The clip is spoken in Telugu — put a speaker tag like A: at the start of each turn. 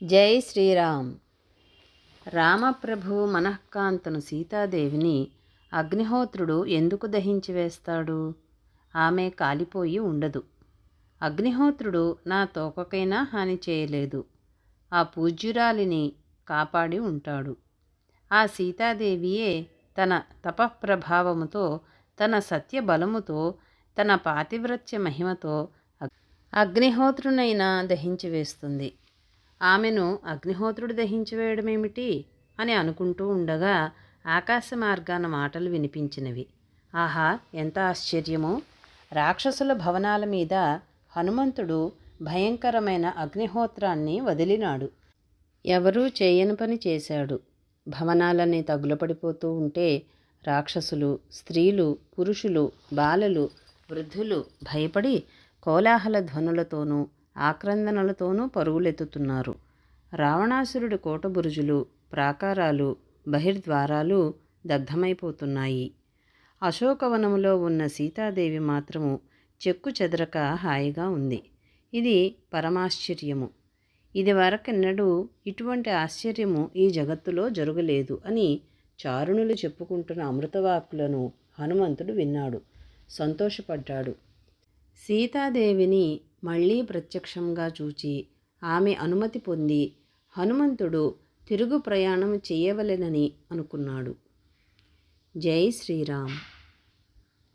A: జై శ్రీరామ్. రామప్రభు మనఃకాంతను సీతాదేవిని అగ్నిహోత్రుడు ఎందుకు దహించి వేస్తాడు? ఆమె కాలిపోయి ఉండదు. అగ్నిహోత్రుడు నా తోకకైనా హాని చేయలేదు. ఆ పూజ్యురాలిని కాపాడి ఉంటాడు. ఆ సీతాదేవియే తన తపఃప్రభావముతో, తన సత్యబలముతో, తన పాతివ్రత్య మహిమతో అగ్నిహోత్రునైనా దహించి వేస్తుంది. ఆమెను అగ్నిహోత్రుడు దహించివేయడమేమిటి అని అనుకుంటూ ఉండగా ఆకాశ మార్గాన మాటలు వినిపించినవి. ఆహా, ఎంత ఆశ్చర్యమో! రాక్షసుల భవనాల మీద హనుమంతుడు భయంకరమైన అగ్నిహోత్రాన్ని వదిలినాడు. ఎవరూ చేయని పని చేశాడు. భవనాలన్నీ తగులపడిపోతూ ఉంటే రాక్షసులు, స్త్రీలు, పురుషులు, బాలలు, వృద్ధులు భయపడి కోలాహల ధ్వనులతోనూ ఆక్రందనలతోనూ పరుగులెత్తుతున్నారు. రావణాసురుడి కోటబురుజులు, ప్రాకారాలు, బహిర్ద్వారాలు దగ్ధమైపోతున్నాయి. అశోకవనములో ఉన్న సీతాదేవి మాత్రము చెక్కు చెదరక హాయిగా ఉంది. ఇది పరమాశ్చర్యము. ఇది వరకెన్నడూ ఇటువంటి ఆశ్చర్యము ఈ జగత్తులో జరగలేదు అని చారుణులు చెప్పుకుంటున్న అమృతవాక్కులను హనుమంతుడు విన్నాడు, సంతోషపడ్డాడు. సీతాదేవిని మళ్ళీ ప్రత్యక్షంగా చూచి ఆమె అనుమతి పొంది హనుమంతుడు తిరుగు ప్రయాణం చేయవలెనని అనుకున్నాడు. జై శ్రీరామ్.